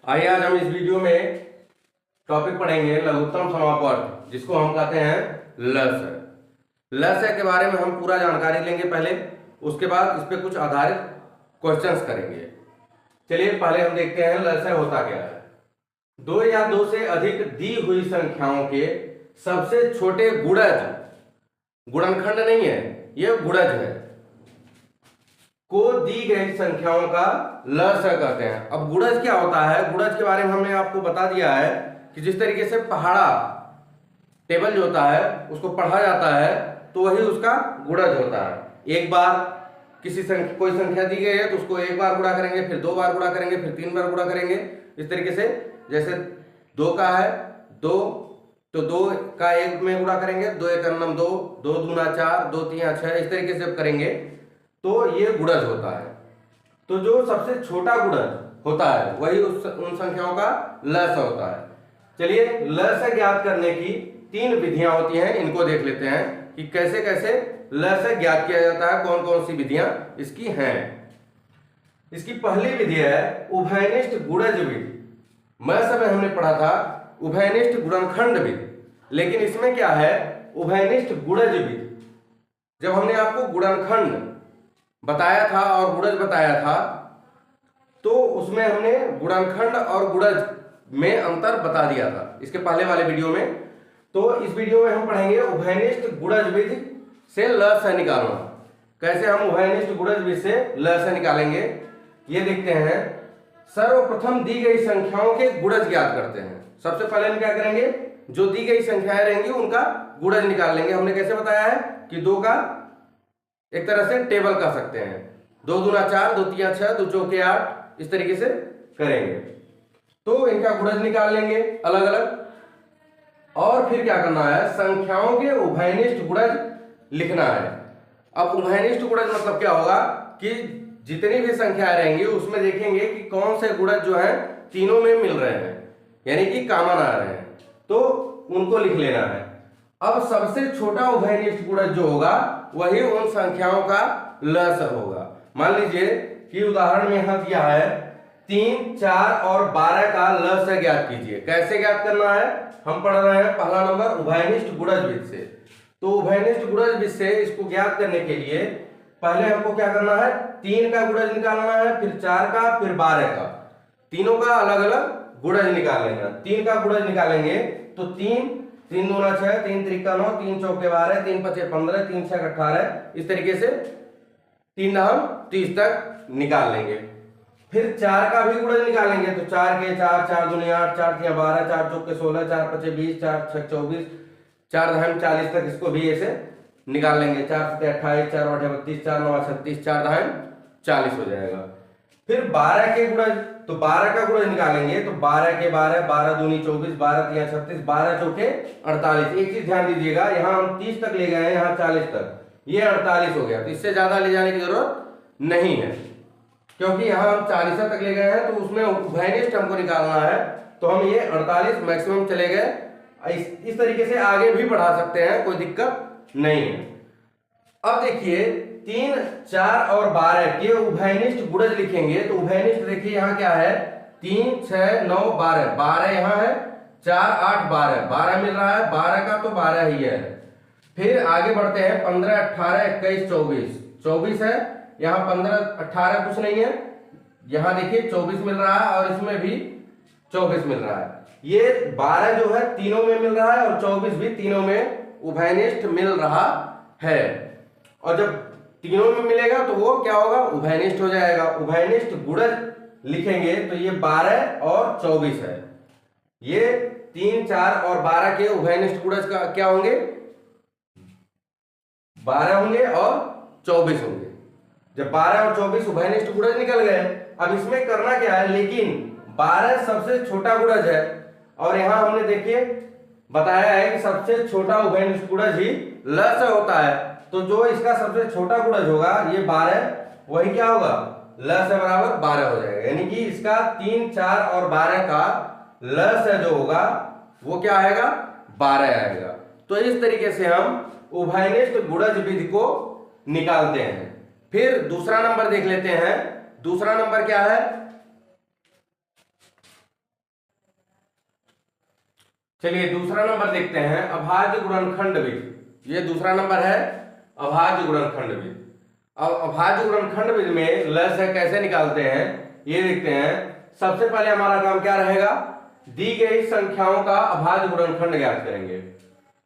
आइए आज हम इस वीडियो में टॉपिक पढ़ेंगे लघुत्तम समापवर्त, जिसको हम कहते हैं लस। लस के बारे में हम पूरा जानकारी लेंगे पहले, उसके बाद इस पे कुछ आधारित क्वेश्चंस करेंगे। चलिए पहले हम देखते हैं लस होता क्या है। दो या दो से अधिक दी हुई संख्याओं के सबसे छोटे गुणज, गुणनखंड नहीं है, यह गुणज है, को दी गई संख्याओं का लस कहते हैं। अब गुणज क्या होता है? गुणज के बारे में हमने आपको बता दिया है कि जिस तरीके से पहाड़ा टेबल जो होता है उसको पढ़ा जाता है तो वही उसका गुणज होता है। एक बार किसी संख्या, कोई संख्या दी गई है तो उसको एक बार गुणा करेंगे, फिर दो बार गुणा करेंगे, फिर तीन बार गुणा करेंगे। इस तरीके से जैसे दो का है दो, तो दो का एक में गुणा करेंगे, दो एक अन्नम दो, दो दूना चार, दो तीन छह, इस तरीके से करेंगे तो ये गुणज होता है। तो जो सबसे छोटा गुणज होता है वही उन संख्याओं का लस होता है। चलिए लस ज्ञात करने की तीन विधियां होती हैं, इनको देख लेते हैं कि कैसे कैसे लस ज्ञात किया जाता है, कौन कौन सी विधियां इसकी हैं। इसकी पहली विधि है उभयनिष्ठ गुणज विधि। मैथ्स में हमने पढ़ा था उभयनिष्ठ गुणनखंड विधि, लेकिन इसमें क्या है उभयनिष्ठ गुणज विधि। जब हमने आपको गुणनखंड बताया था और गुणज बताया था तो उसमें हमने गुणनखंड और गुणज में अंतर बता दिया था इसके पहले वाले वीडियो में। तो इस वीडियो में हम पढ़ेंगे उभयनिष्ठ गुणज विधि से लस निकालना। कैसे हम उभयनिष्ठ गुणज विधि से लस निकालेंगे ये देखते हैं। सर्वप्रथम दी गई संख्याओं के गुणज ज्ञात करते हैं। सबसे पहले हम क्या करेंगे, जो दी गई संख्याएं रहेंगी उनका गुणज निकाल लेंगे। हमने कैसे बताया है कि दो का एक तरह से टेबल कर सकते हैं, दो दूना चार, दो तिया छह, दो चौके आठ, इस तरीके से करेंगे तो इनका गुणज निकाल लेंगे अलग अलग। और फिर क्या करना है, संख्याओं के उभयनिष्ठ गुणज लिखना है। अब उभयनिष्ठ गुणज मतलब क्या होगा कि जितनी भी संख्याएं रहेंगी उसमें देखेंगे कि कौन से गुणज जो है तीनों में मिल रहे हैं, यानी कि कॉमन आ रहे हैं, तो उनको लिख लेना है। अब सबसे छोटा उभयनिष्ठ गुणज जो होगा वही उन संख्याओं का लस होगा। मान लीजिए कि उदाहरण में यहां दिया है 3, 4 और 12 का लस ज्ञात कीजिए। कैसे ज्ञात करना है, हम पढ़ रहे हैं पहला नंबर उभयनिष्ठ गुणज विधि से। तो उभयनिष्ठ गुणज विधि से इसको ज्ञात करने के लिए पहले हमको क्या करना है, 3 का गुणज निकालना है, फिर 4 का, फिर 12 का, तीनों का अलग अलग गुणज निकाल लेना। 3 का गुणज निकालेंगे तो 3 दूना 6, 3 त्रिका 9, 3 चौके 12, 3 पचे 15, 3 छह 18, इस तरीके से 3 हम 30 तक निकाल लेंगे। फिर 4 का भी गुणज निकालेंगे तो 4 के 4, 4 दूनी 8, 4 तिया 12, 4 चौके 16, 4 पचे 20, 4 छह 24, 4 दहम 40 तक इसको भी ऐसे निकाल लेंगे। 4 सते 28, 4 आठे 32, 4 नौ 36, 4 दहम 40 हो जाएगा। फिर 12 के गुणज, तो 12 का गुणज निकालेंगे तो 12 के 12, 12 दूनी 24, 12 तिया 36, 12 चौके 48। एक चीज ध्यान दीजिएगा, यहाँ हम 30 तक ले गए हैं, यहाँ 40 तक, ये 48 हो गया। तो इससे ज्यादा ले जाने की जरूरत नहीं है, क्योंकि यहाँ हम 40 तक ले गए हैं तो उसमें उभयनिष्ठ हमको निकालना है, तो हम ये 48 मैक्सिमम चले गए। इस तरीके से आगे भी बढ़ा सकते हैं, कोई दिक्कत नहीं है। अब देखिए 3, 4 और 12 के उभयनिष्ठ गुणज लिखेंगे तो उभयनिष्ठ देखिए यहाँ क्या है, 3, 6, 9, 12, 12 यहाँ है, 4, 8, 12, 12 मिल रहा है, 12 का तो 12 ही है। फिर आगे बढ़ते हैं 15, 18, 21, 24, 24 है, यहाँ 15, 18 कुछ नहीं है, यहाँ देखिए 24 मिल रहा है और इसमें भी 24 मिल रहा है। ये 12 जो है तीनों में मिल रहा है और 24 भी तीनों में उभयनिष्ठ मिल रहा है। और जब तीनों में मिलेगा तो वो क्या होगा, उभयनिष्ठ हो जाएगा। उभयनिष्ठ गुणज लिखेंगे तो ये 12 और 24 है। ये 3, 4 और 12 के उभयनिष्ठ गुणज का क्या होंगे, 12 होंगे और 24 होंगे। जब 12 और 24 उभयनिष्ठ गुणज निकल गए, अब इसमें करना क्या है, लेकिन 12 सबसे छोटा गुणज है और यहां हमने देखिए बताया है कि सबसे छोटा उभयनिष्ठ गुणज ही लस होता है। तो जो इसका सबसे छोटा गुणज होगा ये 12, वही क्या होगा, लस बराबर 12 हो जाएगा। यानी कि इसका 3, 4 और 12 का लस जो होगा वो क्या आएगा, 12 आएगा। तो इस तरीके से हम उभयनिष्ठ गुणज विधि को निकालते हैं। फिर दूसरा नंबर देख लेते हैं। दूसरा नंबर क्या है, चलिए दूसरा नंबर देखते हैं, अभाज्य गुणनखंड विधि। ये दूसरा नंबर है अभाज्य गुणनखंड विधि। अब अभाज्य गुणनखंड विधि में लसागु कैसे निकालते हैं ये देखते हैं। सबसे पहले हमारा काम क्या रहेगा, दी गई संख्याओं का अभाज्य गुणनखंड ज्ञात करेंगे।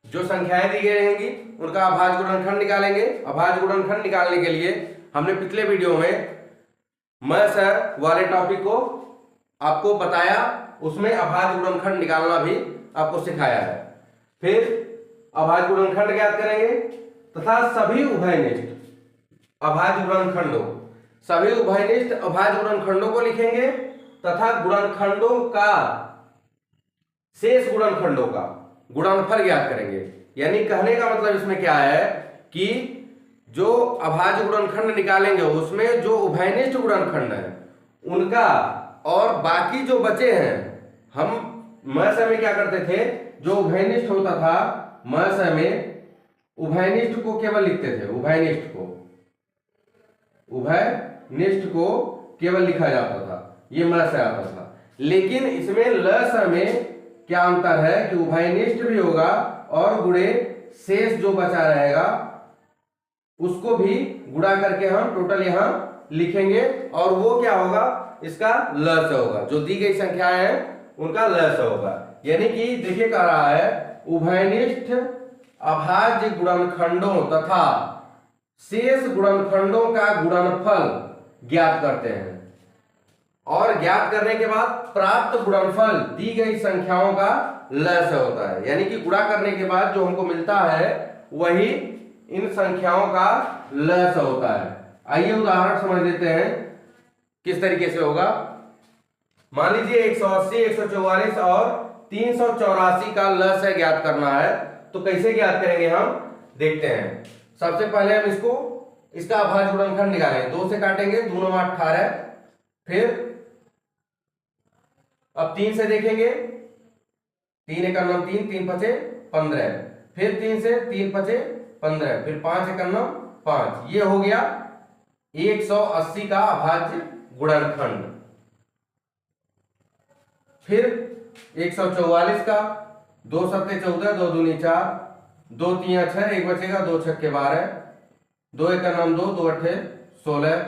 जो संख्याएं दी गई रहेंगी उनका अभाज्य गुणनखंड निकालेंगे। अभाज्य गुणनखंड निकालने के लिए हमने पिछले वीडियो में मस वाले टॉपिक को आपको बताया, उसमें अभाज्य गुणनखंड निकालना भी आपको सिखाया है। फिर अभाज्य गुणनखंड ज्ञात करेंगे तथा सभी उभयनिष्ठ अभाज्य गुणनखंडों, सभी उभयनिष्ठ अभाज्य गुणनखंडों को लिखेंगे तथा गुणनखंडों का शेष गुणनखंडों का गुणनफल ज्ञात करेंगे। यानी कहने का मतलब इसमें क्या है कि जो अभाज्य गुणनखंड निकालेंगे उसमें जो उभयनिष्ठ गुणनखंड है उनका और बाकी जो बचे हैं, हम मस में क्या करते थे, जो उभयनिष्ठ होता था मस में उभयनिष्ठ को केवल लिखते थे, उभयनिष्ठ को केवल लिखा जाता था, ये मस आता था। लेकिन इसमें लस में क्या अंतर है कि उभयनिष्ठ भी होगा और गुणे शेष जो बचा रहेगा उसको भी गुणा करके हम टोटल यहां लिखेंगे और वो क्या होगा, इसका लस होगा। जो दी गई संख्याएं हैं उनका लस होगा। यानी कि देखिए कह रहा है उभयनिष्ठ अभाज्य गुणनखंडों तथा शेष गुणनखंडों का गुणनफल ज्ञात करते हैं और ज्ञात करने के बाद प्राप्त गुणनफल दी गई संख्याओं का लस होता है। यानी कि गुणा करने के बाद जो हमको मिलता है वही इन संख्याओं का लस होता है। आइए उदाहरण समझ लेते हैं किस तरीके से होगा। मान लीजिए 180, 144 और 384 का लस है ज्ञात करना है, तो कैसे ज्ञात करेंगे हम देखते हैं। सबसे पहले हम इसका अभाज्य गुणनखंड निकालेंगे। 2 से काटेंगे, 2 9 18। फिर अब 3 से देखेंगे, 3 1 9 3, 3 5 15। फिर 3 से 3 5 15, फिर 5 1 9 5। ये हो गया 180 का अभाज्य गुणनखंड। फिर 144 का 2 7 14, 2 दूनी 4, 2 3 6, 1 बचेगा, 2 6 12, 2 1 9 2, 2 8 16।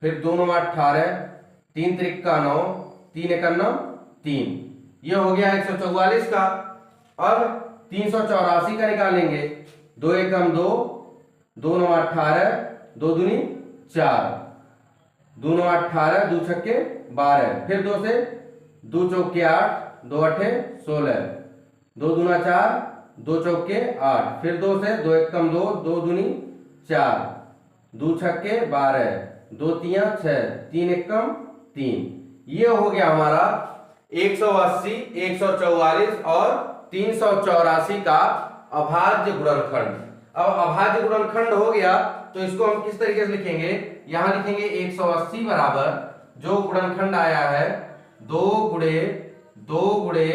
फिर 2 9 18, 3 3 9, 3 1 9 3। ये हो गया 144 का। अब 384 का निकालेंगे। 2 1 2, 2 9 18, 2 दूनी 4, 2 9 18, 2 6 12। फिर 2 से 2 चौके 8, 2 8 16, 2 दूना 4, 2 चौके 8। फिर 2 से 2 1 2, 2 दूनी 4, 2 छक्के 12, 2 3 6, 3 1 3। ये हो गया हमारा 180, 144 और 384 का अभाज्य गुणनखंड। अब अभाज्य गुणनखंड हो गया तो इसको हम किस तरीके से लिखेंगे, यहां लिखेंगे 180 बराबर जो गुणनखंड आया है 2 गुणे 2 गुणे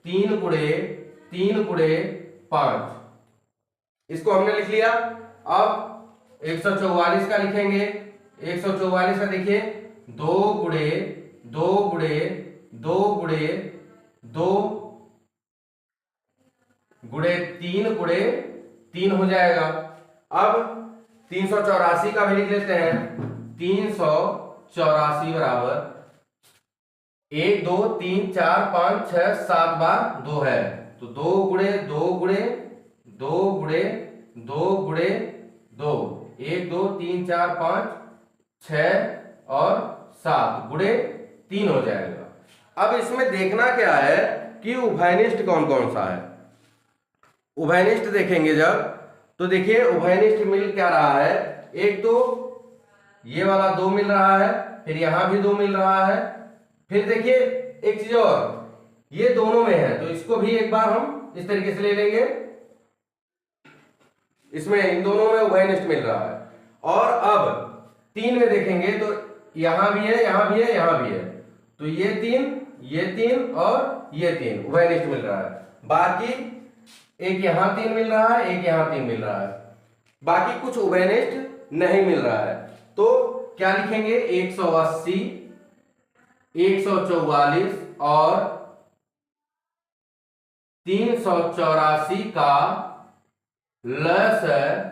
3 गुणे 3 गुणे 5। इसको हमने लिख लिया। अब 144 का लिखेंगे। 144 का देखिए 2 गुणे 2 गुणे 2 गुणे 2 गुणे 3 गुणे 3 हो जाएगा। अब 384 का भी लिख लेते हैं। 384 बराबर 1 2 3 4 5 6 7 बार 2 है, तो 2 गुणे 2 गुणे 2 गुणे 2 गुणे 2, 1 2 3 4 5 6 और 7 गुणे 3 हो जाएगा। अब इसमें देखना क्या है कि उभयनिष्ठ कौन कौन सा है। उभयनिष्ठ देखेंगे जब, तो देखिए उभयनिष्ठ मिल क्या रहा है, एक तो ये वाला 2 मिल रहा है, फिर यहां भी 2 मिल रहा है। फिर देखिए एक चीज और, ये दोनों में है तो इसको भी एक बार हम इस तरीके से ले लेंगे। इसमें इन दोनों में उभयनिष्ठ मिल रहा है। और अब 3 में देखेंगे तो यहां भी है, यहां भी है, यहां भी है, तो ये 3 और ये 3 उभयनिष्ठ मिल रहा है। बाकी एक यहां 3 मिल रहा है, एक यहां 3 मिल रहा है, बाकी कुछ उभयनिष्ठ नहीं मिल रहा है। तो क्या लिखेंगे, 180, 144 और 384 का लसाअ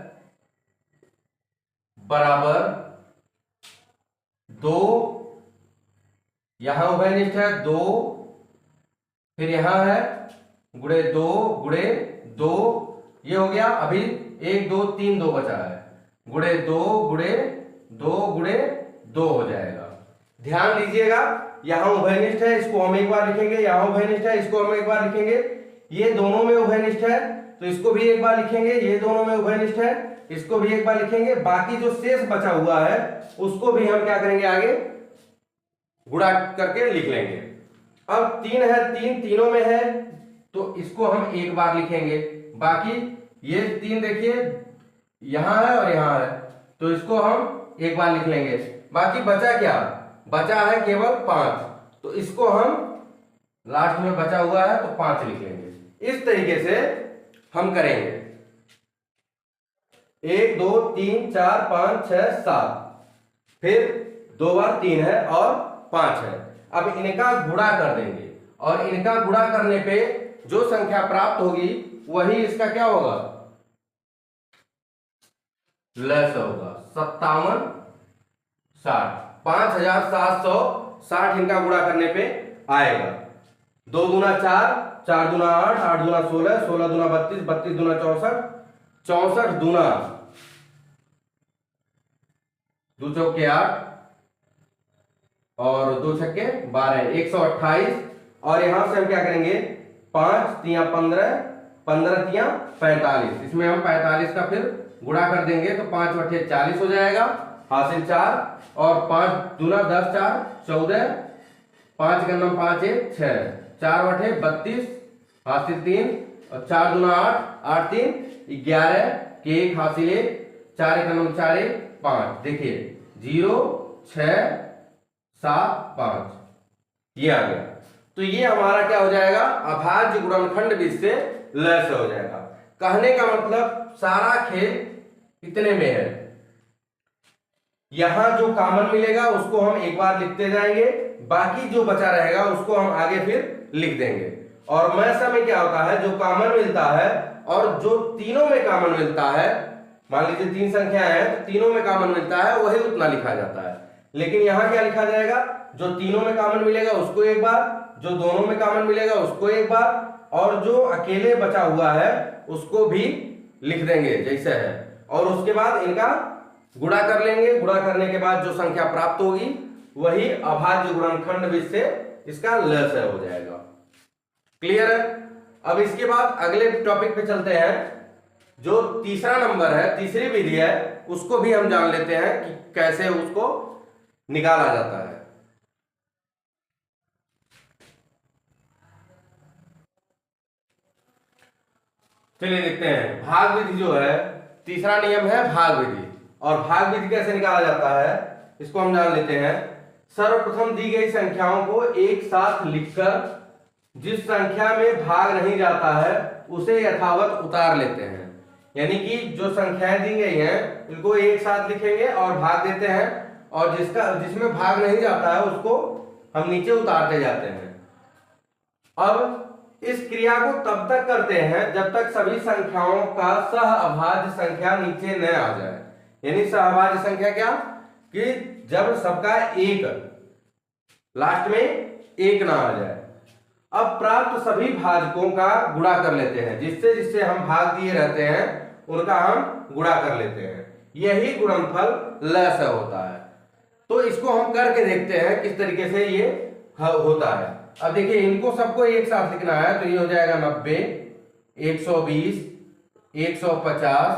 बराबर 2, यहां उभयनिष्ठ है 2, फिर यहां है गुणे 2 गुणे 2, ये हो गया। अभी 1 2 3 2 बचा है, गुणे 2 गुणे 2 गुणे 2 हो जाएगा। ध्यान दीजिएगा, यहां उभयनिष्ठ है, इसको हम एक बार लिखेंगे, यहां उभयनिष्ठ है, इसको हम एक बार लिखेंगे, ये दोनों में उभयनिष्ठ है तो इसको भी एक बार लिखेंगे, ये दोनों में उभयनिष्ठ है, इसको भी एक बार लिखेंगे। बाकी जो शेष बचा हुआ है उसको भी हम क्या करेंगे, आगे गुणा करके लिख लेंगे। अब 3 है, 3 तीनों में है तो इसको हम एक बार लिखेंगे। बाकी ये 3 देखिए यहां है और यहां है तो इसको हम एक बार लिख लेंगे। बाकी बचा क्या, बचा है केवल 5, तो इसको हम लास्ट में बचा हुआ है तो 5 लिख लेंगे। इस तरीके से हम करेंगे। 1 2 3 4 5 6 7, फिर 2 बार 3 है और 5 है। अब इनका गुणा कर देंगे और इनका गुणा करने पे जो संख्या प्राप्त होगी वही इसका क्या होगा, लसाअ होगा। 57 60, 5760 इनका गुणा करने पे आएगा। 2 दूना 4, 4 दूना 8, 8 दूना 16, 16 दूना 32, 32 दूना 64, 64 दूना 2 चौके 8 और 2 छक्के 12, 128। और यहां से हम क्या करेंगे, 5 तिया 15, 15 तिया 45, इसमें हम 45 का फिर गुणा कर देंगे तो 5 बटे 40 हो जाएगा, हासिल 4। और 5 दूना 10 4 14, 5 का नाम 5 1 6, 4 बटे 32, हासिल 3, और 4 दूना 8, 8 3 11 के 1 हासिल 1, 4 का नाम 4 1 5। देखिए 0 6 7 5 ये आ गया। तो ये हमारा क्या हो जाएगा, अभाज्य गुणनखंड बीज से लसाअ हो जाएगा। कहने का मतलब सारा खेल इतने में है। यहां जो कॉमन मिलेगा उसको हम एक बार लिखते जाएंगे, बाकी जो बचा रहेगा उसको हम आगे फिर लिख देंगे। और मैथ में क्या होता है, जो कॉमन मिलता है और जो तीनों में कॉमन मिलता है, मान लीजिए 3 संख्याएं हैं तो तीनों में कॉमन मिलता है वही उतना लिखा जाता है। लेकिन यहां क्या लिखा जाएगा, जो तीनों में कॉमन मिलेगा उसको एक बार, जो दोनों में कॉमन मिलेगा उसको एक बार, और जो अकेले बचा हुआ है उसको भी लिख देंगे जैसे है। और उसके बाद इनका गुणा कर लेंगे। गुणा करने के बाद जो संख्या प्राप्त होगी वही अभाज्य गुणनखंड बीज से इसका लसाअ हो जाएगा। क्लियर है। अब इसके बाद अगले टॉपिक पे चलते हैं। जो तीसरा नंबर है, तीसरी विधि है, उसको भी हम जान लेते हैं कि कैसे उसको निकाला जाता है। चलिए देखते हैं। भाग विधि जो है, तीसरा नियम है भाग विधि। और भाग विधि कैसे निकाला जाता है इसको हम जान लेते हैं। सर्वप्रथम दी गई संख्याओं को एक साथ लिखकर जिस संख्या में भाग नहीं जाता है उसे यथावत उतार लेते हैं। यानी कि जो संख्याएं दी गई हैं इनको एक साथ लिखेंगे और भाग देते हैं, और जिसमें भाग नहीं जाता है उसको हम नीचे उतारते जाते हैं। अब इस क्रिया को तब तक करते हैं जब तक सभी संख्याओं का सहअभाज्य संख्या नीचे न आ जाए। यानी सहअभाज्य संख्या क्या, कि जब सबका एक लास्ट में एक ना आ जाए। अब प्राप्त सभी भाजकों का गुणा कर लेते हैं, जिससे जिससे हम भाग दिए रहते हैं उनका हम गुणा कर लेते हैं। यही गुणनफल लसाअ होता है। तो इसको हम करके देखते हैं किस तरीके से ये होता है। अब देखिए इनको सबको एक साथ लिखना है तो ये हो जाएगा 90, 120, 150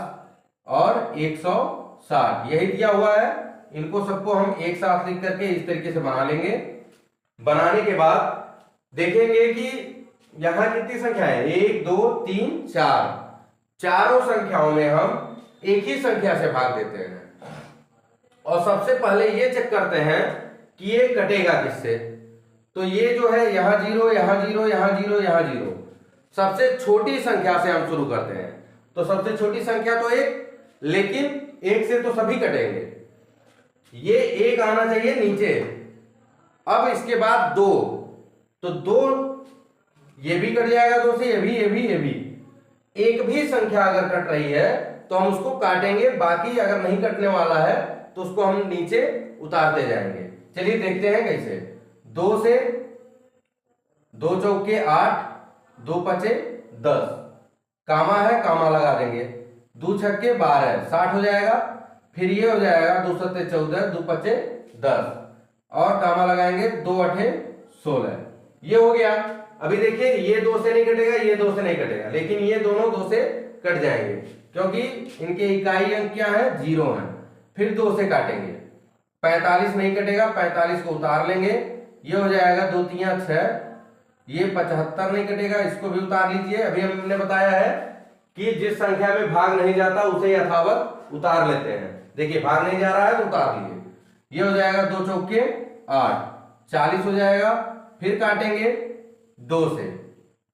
और 160, यही दिया हुआ है। इनको सबको हम एक साथ लिख करके इस तरीके से बना लेंगे। बनाने के बाद देखेंगे कि यहां कितनी संख्या है, 1 2 3 4, चारों संख्याओं में हम एक ही संख्या से भाग देते हैं। और सबसे पहले ये चेक करते हैं कि ये कटेगा किससे। तो ये जो है यहाँ 0, यहाँ 0, यहाँ 0, यहाँ 0, सबसे छोटी संख्या से हम शुरू करते हैं। तो सबसे छोटी संख्या तो 1, लेकिन 1 से तो सभी कटेंगे, ये 1 आना चाहिए नीचे। अब इसके बाद 2, तो 2 ये भी कट जाएगा 2 से, ये भी, ये भी, ये भी। एक भी संख्या अगर कट रही है तो हम उसको काटेंगे, बाकी अगर नहीं कटने वाला है तो उसको हम नीचे उतारते जाएंगे। चलिए देखते हैं कैसे। 2 से 2 चौके 8, 2 पचे 10, कामा है, कामा लगा देंगे। 2 छक्के 12, 60 हो जाएगा। फिर ये हो जाएगा 2 सत्ते 14, 2 पचे 10, और कामा लगाएंगे, 2 अठे 16। ये हो गया। अभी देखिए ये 2 से नहीं कटेगा, ये 2 से नहीं कटेगा, लेकिन ये दोनों 2 से कट जाएंगे क्योंकि इनके इकाई अंक क्या है, 0 है। फिर 2 से काटेंगे। 45 नहीं कटेगा, 45 को उतार लेंगे। ये हो जाएगा 2 तिया 6। ये 75 नहीं कटेगा, इसको भी उतार लीजिए। अभी हमने बताया है कि जिस संख्या में भाग नहीं जाता उसे यथावत उतार लेते हैं। देखिए भाग नहीं जा रहा है तो उतार लीजिए। ये हो जाएगा 2 चौके 8, 40 हो जाएगा। फिर काटेंगे 2 से।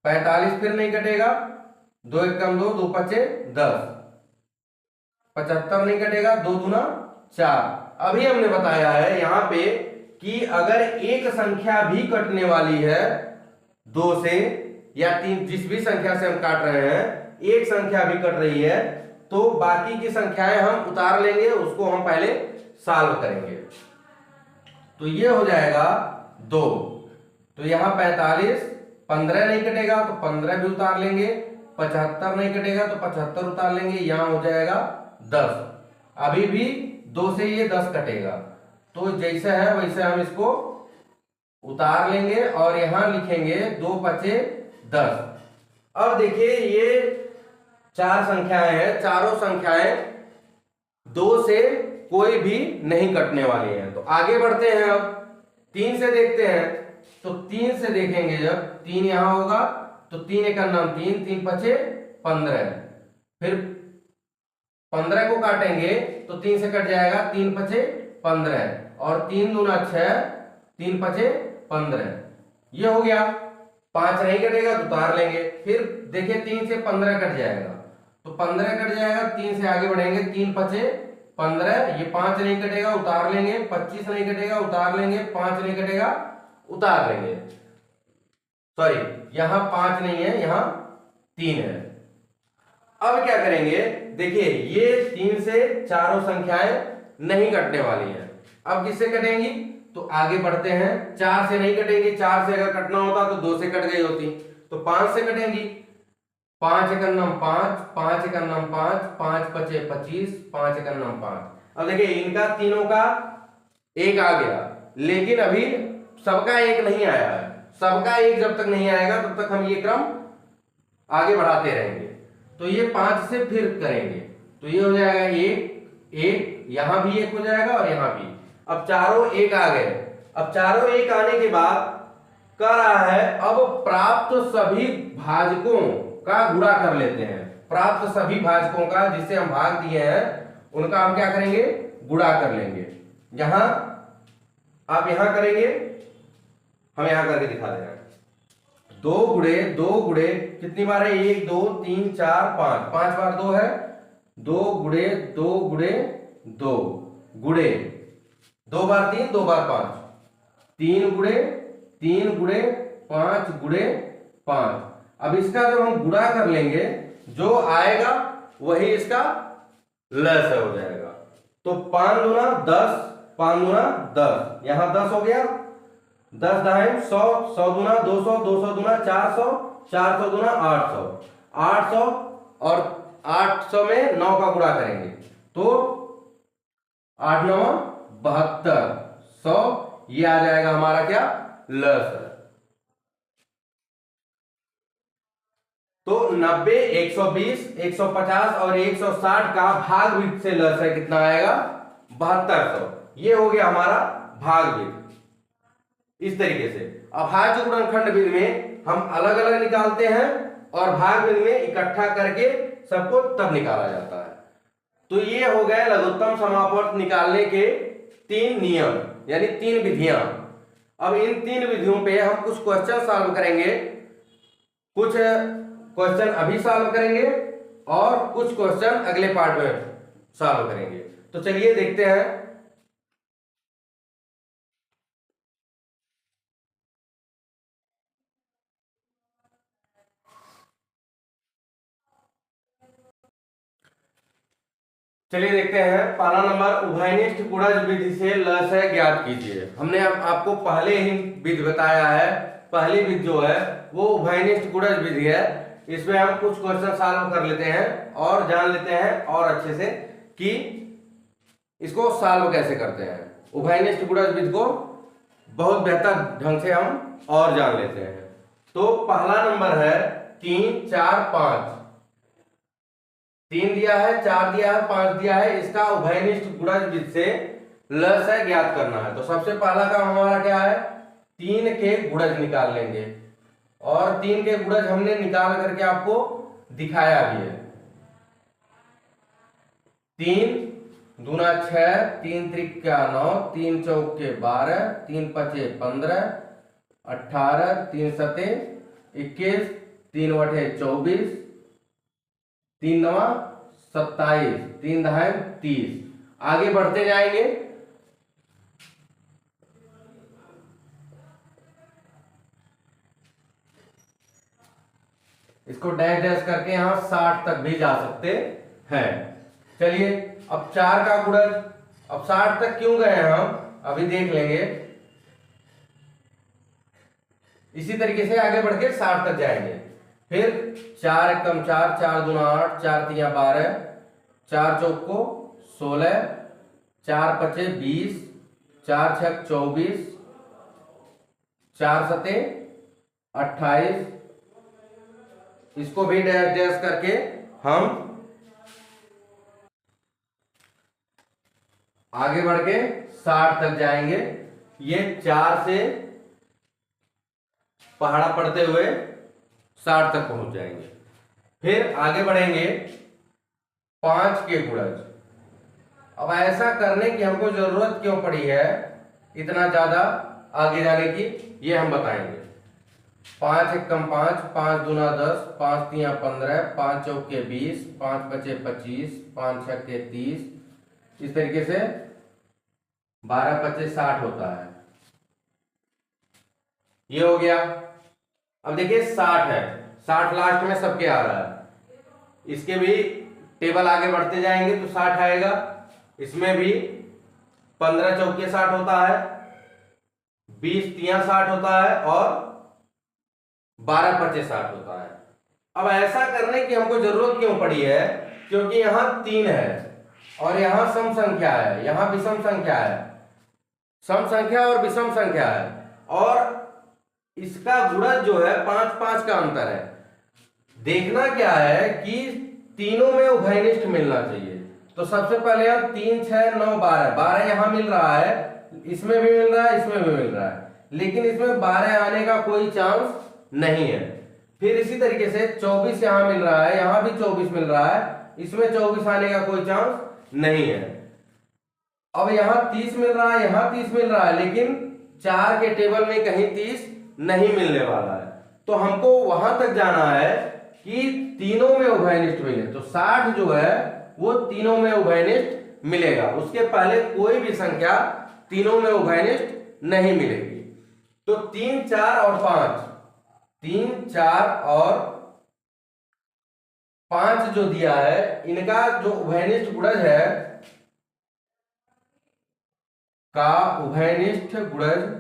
45 फिर नहीं कटेगा, 2 एक कम 2, 2 पचे 10। 75 नहीं कटेगा, 2 दूना 4। अभी हमने बताया है यहां पे कि अगर एक संख्या भी कटने वाली है 2 से या 3, जिस भी संख्या से हम काट रहे हैं, एक संख्या भी कट रही है तो बाकी की संख्याएं हम उतार लेंगे, उसको हम पहले सॉल्व करेंगे। तो ये हो जाएगा 2। तो यहां 45, 15 नहीं कटेगा तो 15 भी उतार लेंगे। 75 नहीं कटेगा तो 75 उतार लेंगे। यहां हो जाएगा 10। अभी भी 2 से ये 10 कटेगा, तो जैसा है वैसे हम इसको उतार लेंगे और यहां लिखेंगे 2 पचे 10। अब देखिए ये 4 संख्याएं हैं, चारों संख्याएं 2 से कोई भी नहीं कटने वाली हैं। तो आगे बढ़ते हैं, अब 3 से देखते हैं। तो 3 से देखेंगे, जब 3 यहां होगा तो 3 एक नाम 3, 3 पचे 15। फिर 15 को काटेंगे तो 3 से कट जाएगा, 3 पचे 15 और 3 दूना 6, 3 पचे 15। ये हो गया। 5 नहीं कटेगा तो उतार लेंगे। फिर देखिए 3 से 15 कट जाएगा तो 15 कट जाएगा। 3 से आगे बढ़ेंगे, 3 पचे 15। ये 5 नहीं कटेगा, उतार लेंगे। 25 नहीं कटेगा, उतार लेंगे। 5 नहीं कटेगा, उतार लेंगे। सॉरी, यहां 5 नहीं है, यहां 3 है। अब क्या करेंगे, देखिए ये 3 से चारों संख्याएं नहीं कटने वाली हैं। अब किससे कटेंगी, तो आगे बढ़ते हैं। 4 से नहीं कटेंगी, 4 से अगर कटना होता तो 2 से कट गई होती। तो 5 से कटेंगी। 5 एक अन्नम 5, 5 एक अन्नम 5, 5 पचे 25, 5 एक अन्नम 5। अब देखिए इनका तीनों का एक आ गया, लेकिन अभी सबका एक नहीं आया है। सबका एक जब तक नहीं आएगा तब तक हम ये क्रम आगे बढ़ाते रहेंगे। तो ये 5 से फिर करेंगे तो ये हो जाएगा 1, 1, यहां भी 1 हो जाएगा और यहां भी। अब चारों एक आ गए। अब चारों एक आने के बाद कह रहा है अब प्राप्त सभी भाजकों का गुणा कर लेते हैं। प्राप्त सभी भाजकों का, जिससे हम भाग दिए हैं, उनका हम क्या करेंगे, गुणा कर लेंगे। यहां आप यहां करेंगे, हम यहां करके दिखा दे रहे हैं। 2 गुणे कितनी बार है, 1 2 3 4 5, 5 बार 2 है। 2 गुणे 2 गुणे 2 गुणे 2 बार 3, 2 बार 5, 3 गुणे 3 गुणे 5 गुणे 5। अब इसका जब हम गुणा कर लेंगे, जो आएगा वही इसका लस हो जाएगा। तो 5 दूना 10, 5 दूना 10, यहां 10 हो गया। 10 दाएं 100, 100 दूना 200, 200 दूना 400, 400 दूना 800, 800 और 800 में 9 का गुणा करेंगे तो 8 9 72, 100। ये आ जाएगा हमारा क्या, लस। तो 90, 120, 150 और 160 का भागवित से लस है, कितना आएगा, 7200। ये हो गया हमारा भागवित। इस तरीके से अभाज्य गुणनखंड विधि में हम अलग अलग निकालते हैं और भाग विधि में इकट्ठा करके सबको तब निकाला जाता है। तो ये हो गए लघुत्तम समापवर्त निकालने के 3 नियम, यानी 3 विधियां। अब इन 3 विधियों पे हम कुछ क्वेश्चन सॉल्व करेंगे, कुछ क्वेश्चन अभी सॉल्व करेंगे और कुछ क्वेश्चन अगले पार्ट में सॉल्व करेंगे। तो चलिए देखते हैं। चलिए देखते हैं पहला नंबर, उभयनिष्ठ गुणज विधि से लसय ज्ञात कीजिए। हमने अब आपको पहले ही विधि बताया है, पहली विधि जो है वो उभयनिष्ठ गुणज विधि है। इसमें हम कुछ क्वेश्चन सॉल्व कर लेते हैं और जान लेते हैं और अच्छे से कि इसको सॉल्व कैसे करते हैं। उभयनिष्ठ गुणज विधि को बहुत बेहतर ढंग से हम और जान लेते हैं। तो पहला नंबर है 3 4 5। 3 दिया है, 4 दिया है, 5 दिया है। इसका उभयनिष्ठ गुणज विधि से लसय ज्ञात करना है। तो सबसे पहला काम हमारा क्या है, 3 के गुणज निकाल लेंगे और 3 के गुणज हमने निकाल करके आपको दिखाया भी है। 3 दूना 6, 3 त्रिक्या 9, 3 चौके 12, 3 पचे 15, 18, 3 सते 21, 3 बटे 24, 3 नवा 27, 3 दहाई 30। आगे बढ़ते जाएंगे। इसको डैश डैश करके यहां 60 तक भी जा सकते हैं। चलिए अब 4 का गुणज, अब 60 तक क्यों गए हम अभी देख लेंगे। इसी तरीके से आगे बढ़ के 60 तक जाएंगे। फिर 4 एकम 4, 4 दूना 8, 4 तिया 12, 4 चौक को 16, 4 पचे 20, 4 छक 24, 4 सते 28। इसको भी डैश डैश करके हम आगे बढ़ के 60 तक जाएंगे। ये 4 से पहाड़ा पड़ते हुए 60 तक पहुंच जाएंगे। फिर आगे बढ़ेंगे 5 के गुणज। अब ऐसा करने की हमको जरूरत क्यों पड़ी है इतना ज्यादा आगे जाने की, ये हम बताएंगे। 5 एकम 5, 5 दूना 10, 5 तिया 15, 5 चौके 20, 5 पचे 25, 5 छक्के 30। इस तरीके से 12 पचे 60 होता है। ये हो गया। अब देखिए 60 है, 60 लास्ट में सबके आ रहा है। इसके भी टेबल आगे बढ़ते जाएंगे तो 60 आएगा। इसमें भी 15 चौके 60 होता है, 20 तिया 60 होता है और 12 पचे 60 होता है। अब ऐसा करने की हमको जरूरत क्यों पड़ी है, क्योंकि यहां 3 है और यहां सम संख्या है, यहां विषम संख्या है। सम संख्या और विषम संख्या है और इसका गुणज जो है 5 5 का अंतर है। देखना क्या है कि तीनों में उभयनिष्ठ मिलना चाहिए। तो सबसे पहले हम 3 6 9 12, 12 यहां मिल रहा है, इसमें भी मिल रहा है, इसमें भी मिल रहा है, लेकिन इसमें 12 आने का कोई चांस नहीं है। फिर इसी तरीके से 24 यहां मिल रहा है, यहां भी 24 मिल रहा है, इसमें 24 आने का कोई चांस नहीं है। अब यहां 30 मिल रहा है, यहां 30 मिल रहा है, लेकिन 4 के टेबल में कहीं 30 नहीं मिलने वाला है। तो हमको वहां तक जाना है कि तीनों में उभयनिष्ठ मिले। तो 60 जो है वो तीनों में उभयनिष्ठ मिलेगा, उसके पहले कोई भी संख्या तीनों में उभयनिष्ठ नहीं मिलेगी। तो 3 4 और 5, 3 4 और 5 जो दिया है, इनका जो उभयनिष्ठ गुणज है का उभयनिष्ठ गुणज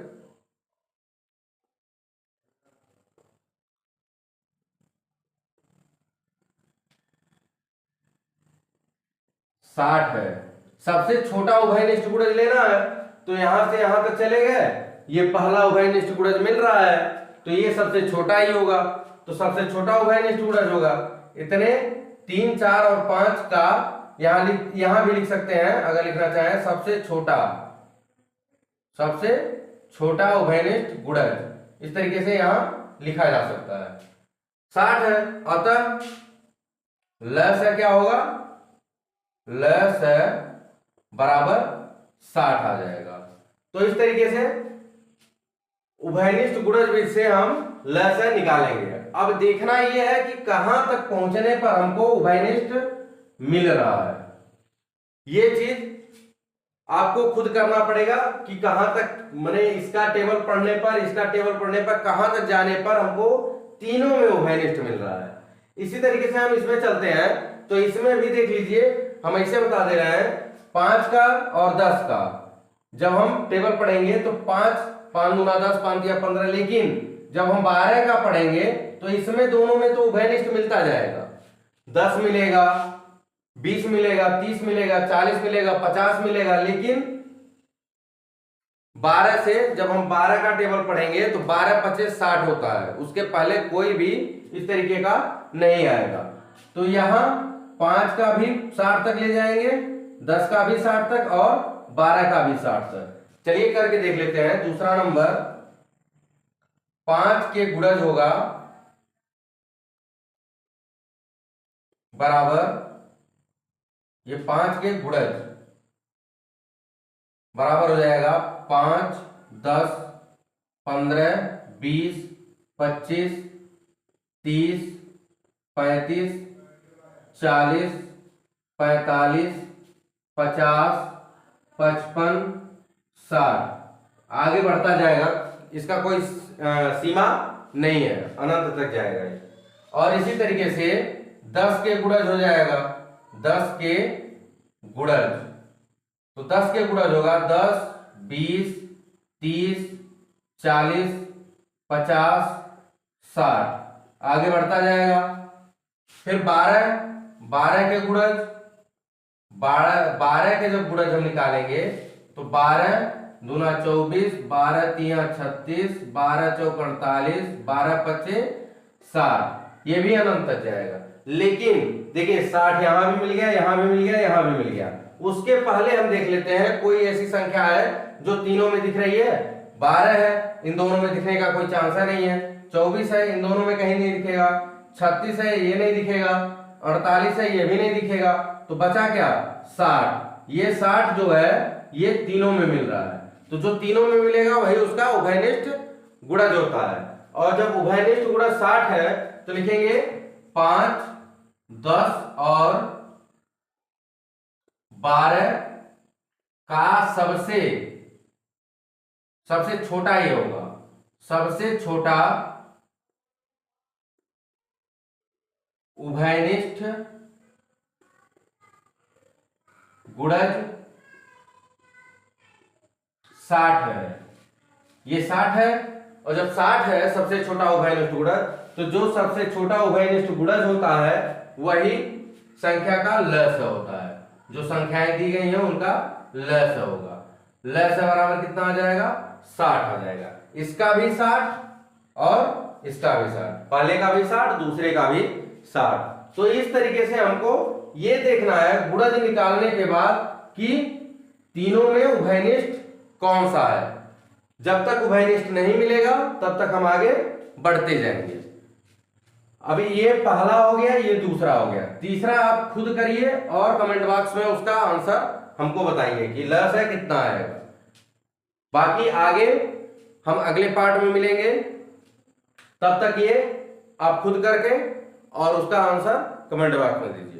60 है। सबसे छोटा उभयनिष्ठ गुणज लेना है तो यहां से यहां तक चले गए, ये पहला उभयनिष्ठ गुणज मिल रहा है तो ये सबसे छोटा ही होगा। तो सबसे छोटा उभयनिष्ठ गुणज होगा इतने। 3 4 और 5 का यहां भी लिख सकते हैं अगर लिखना चाहें, सबसे छोटा उभयनिष्ठ गुणज इस तरीके से यहां लिखा जा सकता है। 60 है, अतः लस क्या होगा, लस बराबर 60 आ जाएगा। तो इस तरीके से उभयनिष्ठ गुणज विधि से हम लस निकालेंगे। अब देखना यह है कि कहां तक पहुंचने पर हमको उभयनिष्ठ मिल रहा है। ये चीज आपको खुद करना पड़ेगा कि कहां तक, मैंने इसका टेबल पढ़ने पर कहां तक जाने पर हमको तीनों में उभयनिष्ठ मिल रहा है। इसी तरीके से हम इसमें चलते हैं तो इसमें भी देख लीजिए हम ऐसे बता दे रहे हैं 5 का और 10 का जब हम टेबल पढ़ेंगे तो 5 5 दूना 10 5 या 15, लेकिन जब हम 12 का पढ़ेंगे तो इसमें दोनों में तो उभयनिष्ठ मिलता जाएगा। 10 मिलेगा, 20 मिलेगा, 30 मिलेगा, 40 मिलेगा, 50 मिलेगा, लेकिन 12 से जब हम 12 का टेबल पढ़ेंगे तो 12 25 60 होता है, उसके पहले कोई भी इस तरीके का नहीं आएगा। तो यहां 5 का भी 60 तक ले जाएंगे, 10 का भी 60 तक और 12 का भी 60 तक। चलिए करके देख लेते हैं। दूसरा नंबर 5 के गुणज होगा बराबर, ये 5 के गुणज बराबर हो जाएगा 5 10 15 20 25 30 35 40 45 50 55 60, आगे बढ़ता जाएगा, इसका कोई सीमा नहीं है, अनंत तक जाएगा ये। और इसी तरीके से 10 के गुणज हो जाएगा, 10 के गुणज, तो 10 के गुणज होगा 10 20 30 40 50 60, आगे बढ़ता जाएगा। फिर 12 के गुणज, 12 के जब गुणज हम निकालेंगे तो 12 दूना 24, 12 तिया 36, 12 चौक 48, 12 पचे 60, ये भी अनंत तक जाएगा। लेकिन देखिए 60 यहां भी मिल गया, यहां भी मिल गया, यहां भी मिल गया। उसके पहले हम देख लेते हैं कोई ऐसी संख्या है जो तीनों में दिख रही है। 12 है, इन दोनों में दिखने का कोई चांस नहीं है। 24 है, इन दोनों में कहीं नहीं दिखेगा। 36 है, ये नहीं दिखेगा। 48 है, ये भी नहीं दिखेगा। तो बचा क्या? 60। ये 60 जो है ये तीनों में मिल रहा है, तो जो तीनों में मिलेगा वही उसका उभयनिष्ठ गुणज होता है। और जब उभयनिष्ठ गुणज 60 है तो लिखेंगे 5 10 और 12 का सबसे छोटा ये होगा, सबसे छोटा उभयनिष्ठ गुणज 60 है। ये 60 है, और जब 60 है सबसे छोटा उभयनिष्ठ गुणज, तो जो सबसे छोटा उभयनिष्ठ गुणज होता है वही संख्या का लस होता है। जो संख्याएं दी गई हैं उनका लस होगा। लस बराबर कितना आ जाएगा? 60 आ जाएगा। इसका भी 60 और इसका भी 60, पहले का भी 60, दूसरे का भी 60। तो इस तरीके से हमको ये देखना है गुणज निकालने के बाद कि तीनों में उभयनिष्ठ कौन सा है। जब तक उभयनिष्ठ नहीं मिलेगा तब तक हम आगे बढ़ते जाएंगे। अभी ये पहला हो गया, ये दूसरा हो गया, तीसरा आप खुद करिए और कमेंट बॉक्स में उसका आंसर हमको बताइए कि लस है कितना आएगा। बाकी आगे हम अगले पार्ट में मिलेंगे, तब तक ये आप खुद करके और उसका आंसर कमेंट बॉक्स में दीजिए।